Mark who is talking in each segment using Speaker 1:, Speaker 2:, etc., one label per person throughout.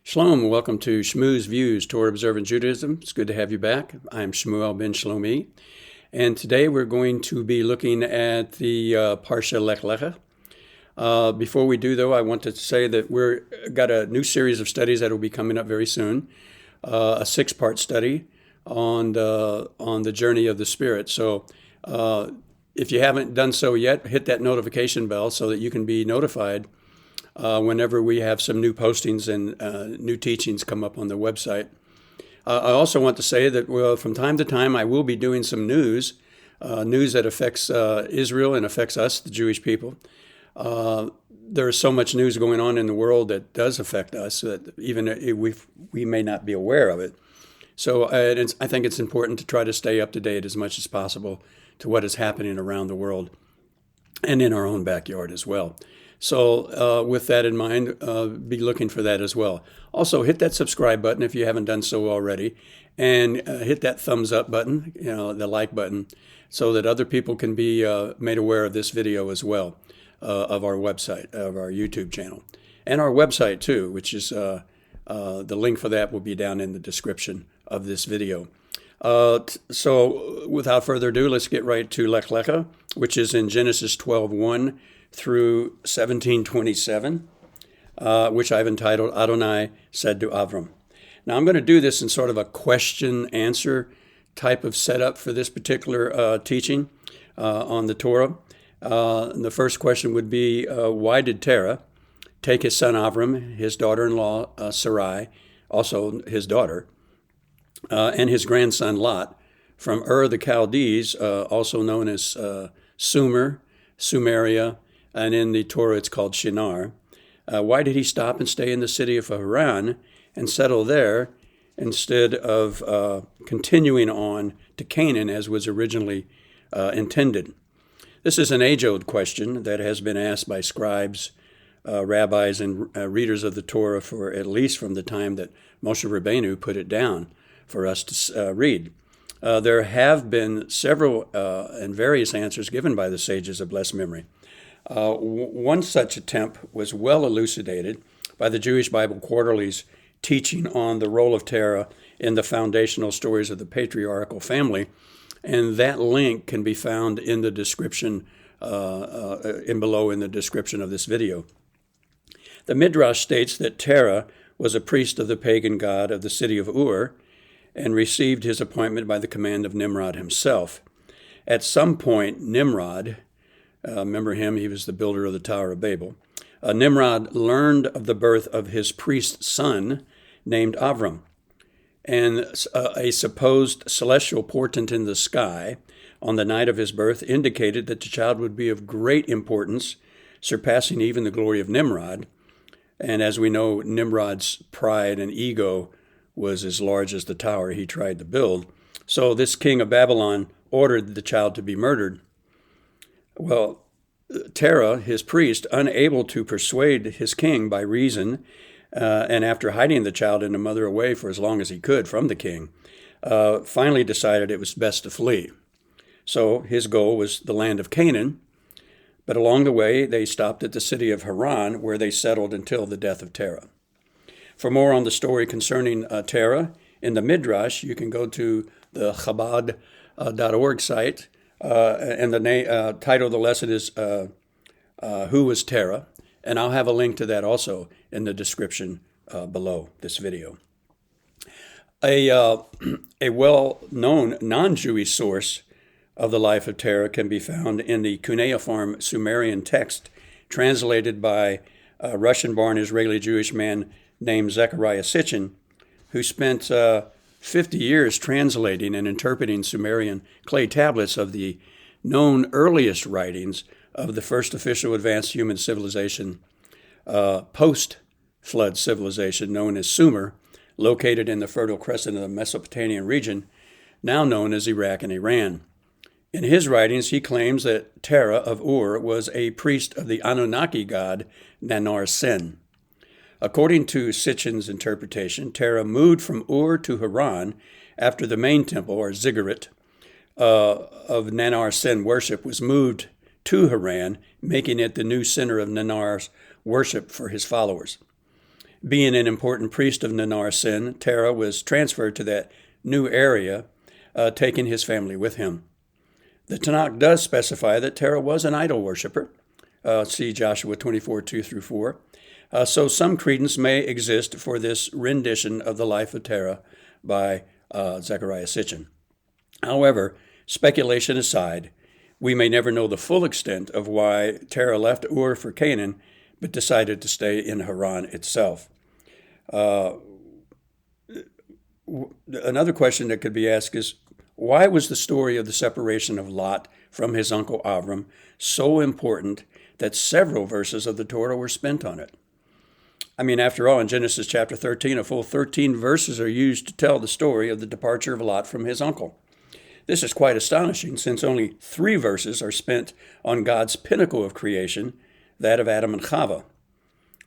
Speaker 1: Shalom, welcome to Shmuel's Views, Torah Observant Judaism. It's good to have you back. I'm Shmuel ben Shlomi, and today we're going to be looking at the Parsha Lekh Lekha. Before we do, though, I want to say that we've got a new series of studies that will be coming up very soon, a 6-part study on the journey of the Spirit. So if you haven't done so yet, hit that notification bell so that you can be notified whenever we have some new postings and new teachings come up on the website. I also want to say that from time to time I will be doing some news that affects Israel and affects us, the Jewish people. There is so much news going on in the world that does affect us that even we may not be aware of it. So I think it's important to try to stay up to date as much as possible to what is happening around the world and in our own backyard as well. So with that in mind, be looking for that as well. Also, hit that subscribe button if you haven't done so already, and hit that thumbs up button, the like button, so that other people can be made aware of this video as well, of our website, of our YouTube channel, and our website too, which is the link for that will be down in the description of this video. So without further ado, let's get right to Lekh Lekha, which is in Genesis 12:1 through 17:27, which I've entitled Adonai Said to Avram. Now I'm going to do this in sort of a question-answer type of setup for this particular teaching on the Torah. And the first question would be, why did Terah take his son Avram, his daughter-in-law Sarai, also his daughter, and his grandson Lot from Ur the Chaldees, also known as Sumer, Sumeria, and in the Torah it's called Shinar. Why did he stop and stay in the city of Haran and settle there instead of continuing on to Canaan as was originally intended? This is an age-old question that has been asked by scribes, rabbis, and readers of the Torah for at least from the time that Moshe Rabbeinu put it down for us to read. There have been several and various answers given by the sages of blessed memory. One such attempt was well elucidated by the Jewish Bible Quarterly's teaching on the role of Terah in the foundational stories of the patriarchal family, and that link can be found in the description, below in the description of this video. The Midrash states that Terah was a priest of the pagan god of the city of Ur and received his appointment by the command of Nimrod himself. At some point, Nimrod, remember him, he was the builder of the Tower of Babel. Nimrod learned of the birth of his priest son named Avram, and a supposed celestial portent in the sky on the night of his birth indicated that the child would be of great importance, surpassing even the glory of Nimrod. And as we know, Nimrod's pride and ego was as large as the tower he tried to build. So this king of Babylon ordered the child to be murdered. Well, Terah, his priest, unable to persuade his king by reason, and after hiding the child and the mother away for as long as he could from the king, finally decided it was best to flee. So his goal was the land of Canaan, but along the way they stopped at the city of Haran, where they settled until the death of Terah. For more on the story concerning Terah in the Midrash, you can go to the Chabad.org site, and the title of the lesson is Who was Terah? And I'll have a link to that also in the description below this video. A well-known non-Jewish source of the life of Terah can be found in the cuneiform Sumerian text translated by a Russian-born Israeli Jewish man named Zechariah Sitchin, who spent 50 years translating and interpreting Sumerian clay tablets of the known earliest writings of the first official advanced human civilization, post-flood civilization known as Sumer, located in the Fertile Crescent of the Mesopotamian region, now known as Iraq and Iran. In his writings, he claims that Terah of Ur was a priest of the Anunnaki god Nanar Sen. According to Sitchin's interpretation, Terah moved from Ur to Haran after the main temple, or ziggurat, of Nanar Sen worship was moved to Haran, making it the new center of Nanar's worship for his followers. Being an important priest of Nanar's sin, Terah was transferred to that new area, taking his family with him. The Tanakh does specify that Terah was an idol worshiper. See Joshua 24, 2 through 4. So some credence may exist for this rendition of the life of Terah by Zechariah Sitchin. However, speculation aside, we may never know the full extent of why Terah left Ur for Canaan, but decided to stay in Haran itself. Another question that could be asked is, why was the story of the separation of Lot from his uncle Avram so important that several verses of the Torah were spent on it? I mean, after all, in Genesis chapter 13, a full 13 verses are used to tell the story of the departure of Lot from his uncle. This is quite astonishing, since only 3 verses are spent on God's pinnacle of creation, that of Adam and Chava.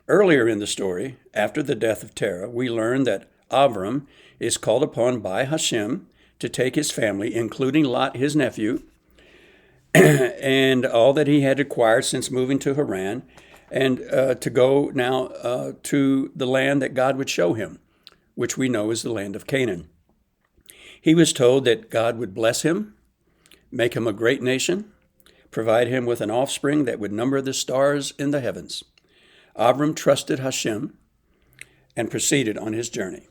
Speaker 1: Earlier in the story, after the death of Terah, we learn that Avram is called upon by HaShem to take his family, including Lot, his nephew, and all that he had acquired since moving to Haran, and to go now to the land that God would show him, which we know is the land of Canaan. He was told that God would bless him, make him a great nation, provide him with an offspring that would number the stars in the heavens. Avram trusted HaShem and proceeded on his journey.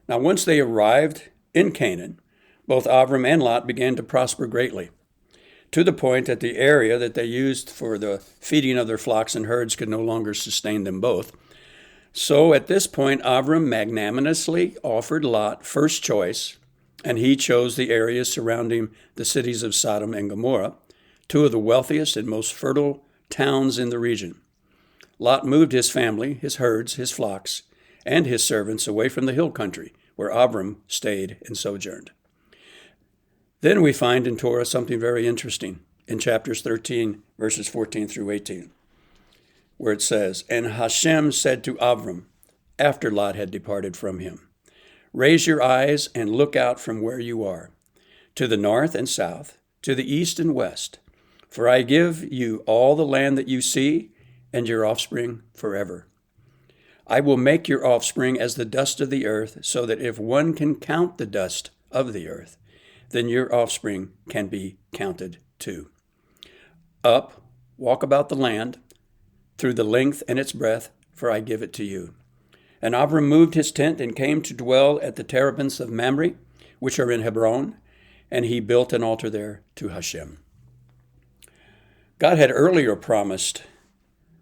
Speaker 1: Now, once they arrived in Canaan, both Avram and Lot began to prosper greatly, to the point that the area that they used for the feeding of their flocks and herds could no longer sustain them both. So at this point, Avram magnanimously offered Lot first choice, and he chose the areas surrounding the cities of Sodom and Gomorrah, 2 of the wealthiest and most fertile towns in the region. Lot moved his family, his herds, his flocks, and his servants away from the hill country, where Avram stayed and sojourned. Then we find in Torah something very interesting in chapters 13, verses 14 through 18, where it says, "And HaShem said to Avram, after Lot had departed from him, raise your eyes and look out from where you are, to the north and south, to the east and west, for I give you all the land that you see, and your offspring forever. I will make your offspring as the dust of the earth, so that if one can count the dust of the earth, then your offspring can be counted too. Up, walk about the land, through the length and its breadth, for I give it to you." And Avram moved his tent and came to dwell at the terebinths of Mamre, which are in Hebron, and he built an altar there to HaShem. God had already promised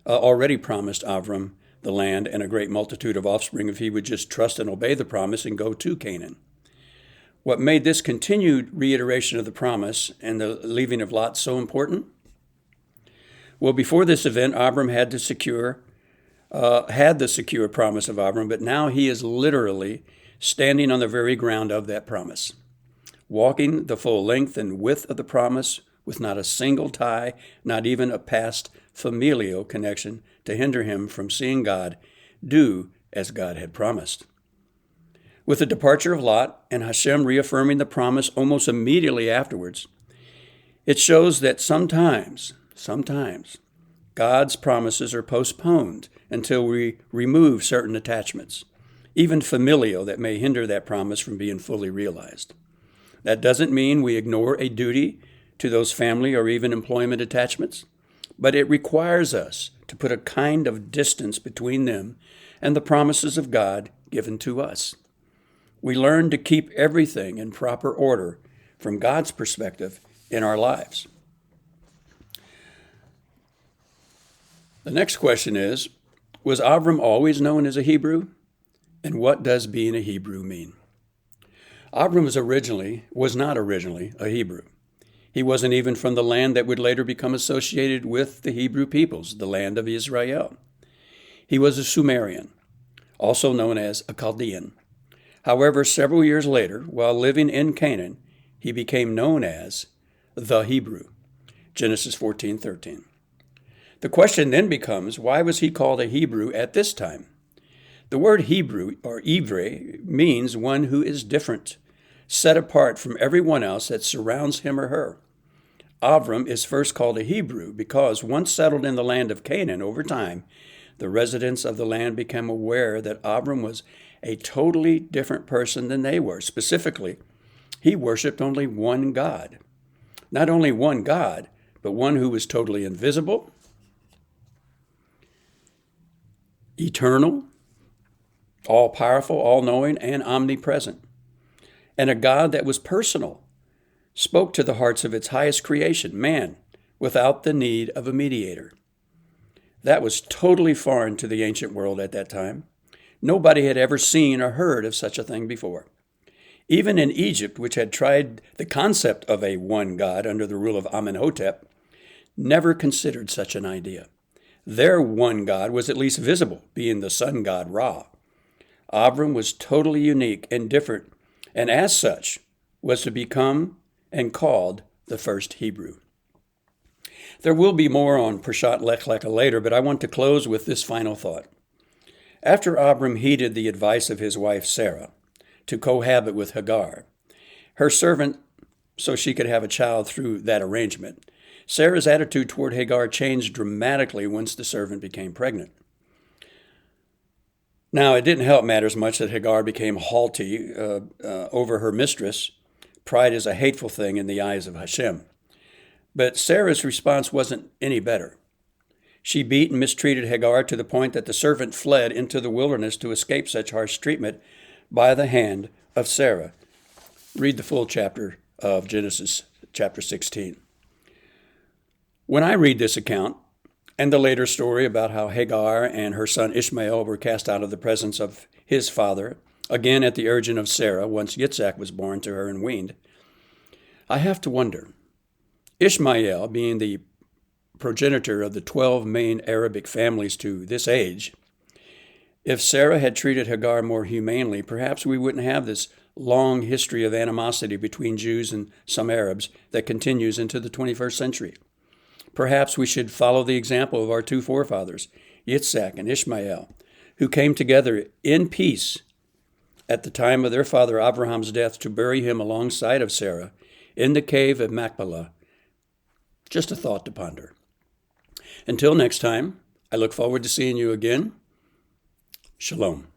Speaker 1: Avram the land and a great multitude of offspring if he would just trust and obey the promise and go to Canaan. What made this continued reiteration of the promise and the leaving of Lot so important? Well, before this event, Avram had the secure promise of Avram, but now he is literally standing on the very ground of that promise, walking the full length and width of the promise with not a single tie, not even a past familial connection to hinder him from seeing God do as God had promised. With the departure of Lot and HaShem reaffirming the promise almost immediately afterwards, it shows that sometimes God's promises are postponed until we remove certain attachments, even familial, that may hinder that promise from being fully realized. That doesn't mean we ignore a duty to those family or even employment attachments, but it requires us to put a kind of distance between them and the promises of God given to us. We learn to keep everything in proper order from God's perspective in our lives. The next question is, was Avram always known as a Hebrew? And what does being a Hebrew mean? Avram was not originally a Hebrew. He wasn't even from the land that would later become associated with the Hebrew peoples, the land of Israel. He was a Sumerian, also known as a Chaldean. However, several years later, while living in Canaan, he became known as the Hebrew, Genesis 14:13. The question then becomes, why was he called a Hebrew at this time? The word Hebrew, or Ivre, means one who is different, set apart from everyone else that surrounds him or her. Avram is first called a Hebrew because once settled in the land of Canaan over time, the residents of the land became aware that Avram was a totally different person than they were. Specifically, he worshiped only one God. Not only one God, but one who was totally invisible, eternal, all-powerful, all-knowing, and omnipresent. And a God that was personal, spoke to the hearts of its highest creation, man, without the need of a mediator. That was totally foreign to the ancient world at that time. Nobody had ever seen or heard of such a thing before. Even in Egypt, which had tried the concept of a one God under the rule of Amenhotep, never considered such an idea. Their one God was at least visible, being the sun god Ra. Avram was totally unique and different, and as such was to become and called the first Hebrew. There will be more on Parshat Lekh Lekha later, but I want to close with this final thought. After Avram heeded the advice of his wife Sarah to cohabit with Hagar, her servant, so she could have a child through that arrangement, Sarah's attitude toward Hagar changed dramatically once the servant became pregnant. Now, it didn't help matters much that Hagar became haughty over her mistress. Pride is a hateful thing in the eyes of HaShem. But Sarah's response wasn't any better. She beat and mistreated Hagar to the point that the servant fled into the wilderness to escape such harsh treatment by the hand of Sarah. Read the full chapter of Genesis chapter 16. When I read this account, and the later story about how Hagar and her son Ishmael were cast out of the presence of his father, again at the urging of Sarah, once Yitzhak was born to her and weaned, I have to wonder, Ishmael being the progenitor of the 12 main Arabic families to this age, if Sarah had treated Hagar more humanely, perhaps we wouldn't have this long history of animosity between Jews and some Arabs that continues into the 21st century. Perhaps we should follow the example of our two forefathers, Yitzhak and Ishmael, who came together in peace at the time of their father Abraham's death to bury him alongside of Sarah in the cave of Machpelah. Just a thought to ponder. Until next time, I look forward to seeing you again. Shalom.